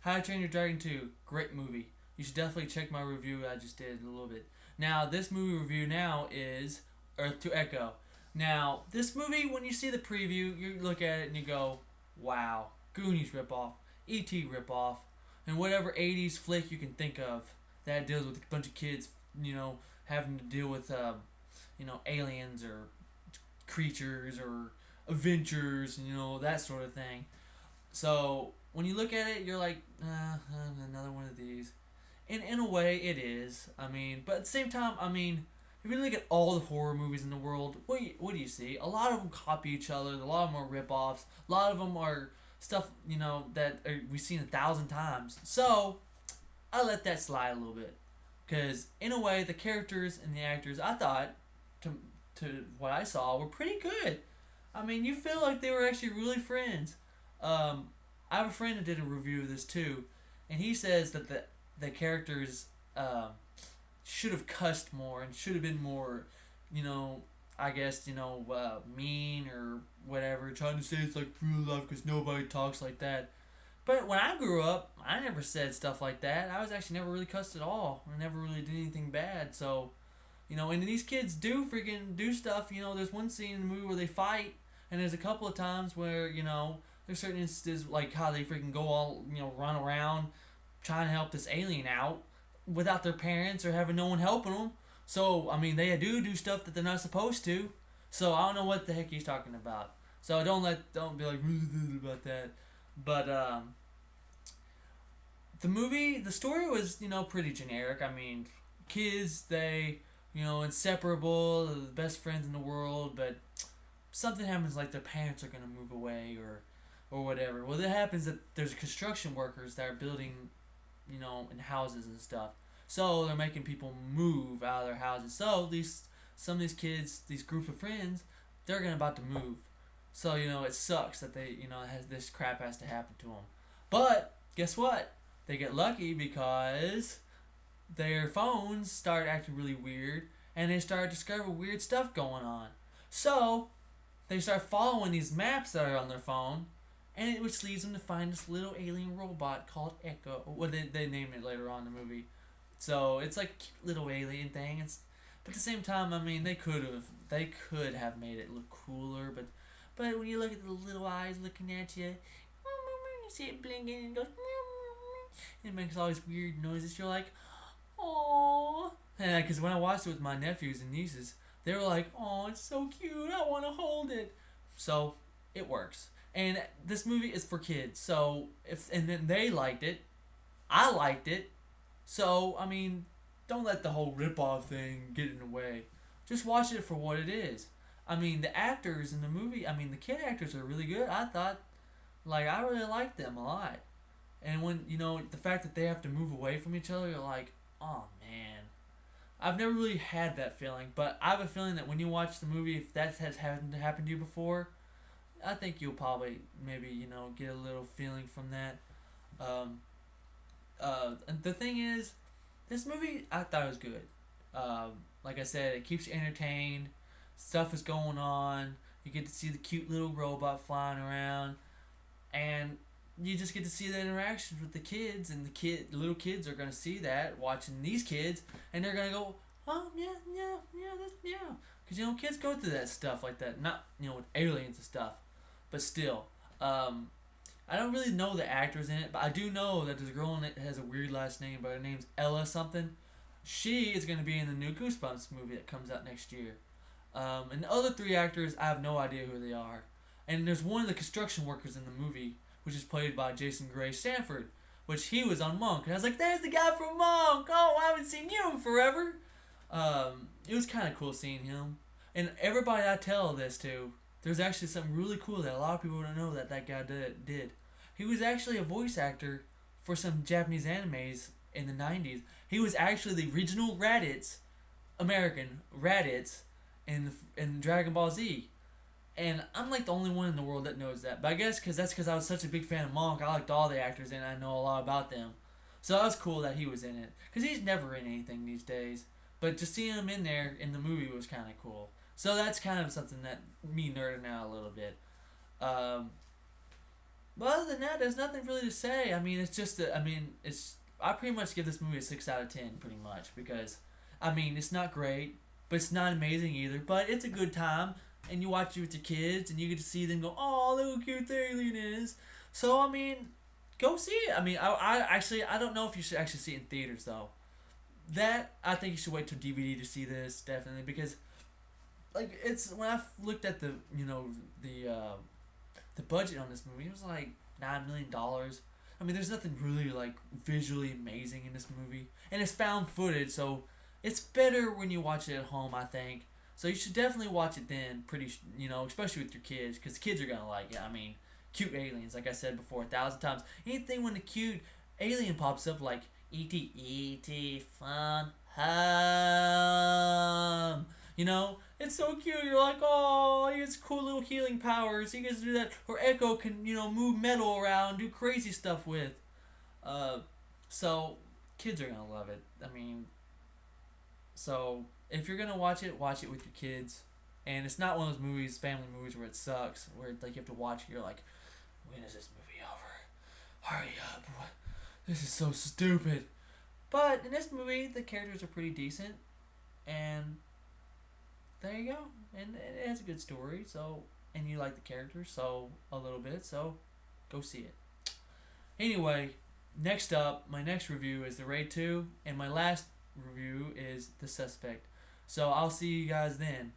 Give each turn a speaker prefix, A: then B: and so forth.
A: How to Train Your Dragon 2, great movie. You should definitely check my review I just did a little bit. Now, this movie review now is Earth to Echo. Now, this movie, when you see the preview, you look at it and you go, wow, Goonies ripoff, E.T. ripoff, and whatever 80s flick you can think of that deals with a bunch of kids, having to deal with, aliens or creatures or adventures, that sort of thing. So when you look at it, you're like, another one of these. And in a way, it is. But at the same time, if you look at all the horror movies in the world, what do you see? A lot of them copy each other. A lot of them are rip-offs. A lot of them are stuff, we've seen 1,000 times. So I let that slide a little bit. Because in a way, the characters and the actors, I thought, to what I saw, were pretty good. You feel like they were actually really friends. I have a friend that did a review of this too, and he says that the characters should have cussed more and should have been more, mean or whatever, trying to say it's like real life because nobody talks like that. But when I grew up, I never said stuff like that. I was actually never really cussed at all. I never really did anything bad. So, and these kids do freaking do stuff. There's one scene in the movie where they fight, and there's a couple of times where, there's certain instances like how they freaking go all, run around trying to help this alien out without their parents or having no one helping them. So, they do stuff that they're not supposed to. So, I don't know what the heck he's talking about. So, don't be like, about that. But, the story was, pretty generic. Kids, they, inseparable, they're the best friends in the world, but something happens like their parents are going to move away or whatever. Well, it happens that there's construction workers that are building, in houses and stuff. So they're making people move out of their houses. So some of these kids, these groups of friends, they're about to move. So, it sucks that they, this crap has to happen to them. But guess what? They get lucky because their phones start acting really weird and they start discovering weird stuff going on. So they start following these maps that are on their phone, and which leads them to find this little alien robot called Echo. Well, they name it later on in the movie. So it's like a cute little alien thing. But at the same time, they could have made it look cooler. But when you look at the little eyes looking at you, you see it blinking and it goes, and it makes all these weird noises. You're like, aww. And because when I watched it with my nephews and nieces, they were like, "Oh, it's so cute. I want to hold it." So it works. And this movie is for kids. So then they liked it, I liked it. So don't let the whole rip-off thing get in the way. Just watch it for what it is. The actors in the movie. The kid actors are really good. I thought, I really liked them a lot. And when the fact that they have to move away from each other, you're like, oh man. I've never really had that feeling, but I have a feeling that when you watch the movie, if that has happened to you before, I think you'll probably maybe get a little feeling from that. And the thing is, this movie I thought was good. Like I said, it keeps you entertained. Stuff is going on. You get to see the cute little robot flying around, and you just get to see the interactions with the kids, and the little kids are gonna see that watching these kids, and they're gonna go, oh yeah, because kids go through that stuff like that, not with aliens and stuff, but still, I don't really know the actors in it, but I do know that there's a girl in it that has a weird last name, but her name's Ella something. She is gonna be in the new Goosebumps movie that comes out next year, and the other three actors I have no idea who they are, and there's one of the construction workers in the movie, which is played by Jason Gray Stanford, which he was on Monk. And I was like, there's the guy from Monk! Oh, I haven't seen you in forever! It was kind of cool seeing him. And everybody I tell this to, there's actually something really cool that a lot of people don't know that guy did. He was actually a voice actor for some Japanese animes in the 90s. He was actually the original Raditz, American Raditz, in Dragon Ball Z. And I'm the only one in the world that knows that. But I guess that's because I was such a big fan of Monk. I liked all the actors and I know a lot about them. So that was cool that he was in it. Because he's never in anything these days. But just seeing him in there in the movie was kind of cool. So that's kind of something that me nerding out a little bit. But other than that, there's nothing really to say. I mean, it's just I mean, it's I pretty much give this movie a 6 out of 10, pretty much, because I mean, it's not great, but it's not amazing either. But it's a good time, and you watch it with your kids, and you get to see them go, "Oh, look how cute the alien is." So I mean, go see it. I mean, I actually I don't know if you should actually see it in theaters though. That I think you should wait till DVD to see this, definitely, because like it's when I looked at the the budget on this movie, it was like $9 million. I mean, there's nothing really like visually amazing in this movie, and it's found footage, so it's better when you watch it at home, I think. So you should definitely watch it then, especially with your kids, because kids are gonna like it. I mean, cute aliens, like I said before 1,000 times. Anything when a cute alien pops up, like E.T. E.T. Fun Home. It's so cute. You're like, oh, he has cool little healing powers. He gets to do that. Or Echo can, move metal around, do crazy stuff with. Uh, so kids are gonna love it. I mean, so if you're gonna watch it with your kids. And it's not one of those movies, family movies, where it sucks, where like you have to watch it. You're like, when is this movie over? Hurry up! This is so stupid. But in this movie, the characters are pretty decent, and there you go. And it has a good story, so and you like the characters, so a little bit, so go see it. Anyway, next up, my next review is The Raid 2, and my last review is The Suspect. So I'll see you guys then.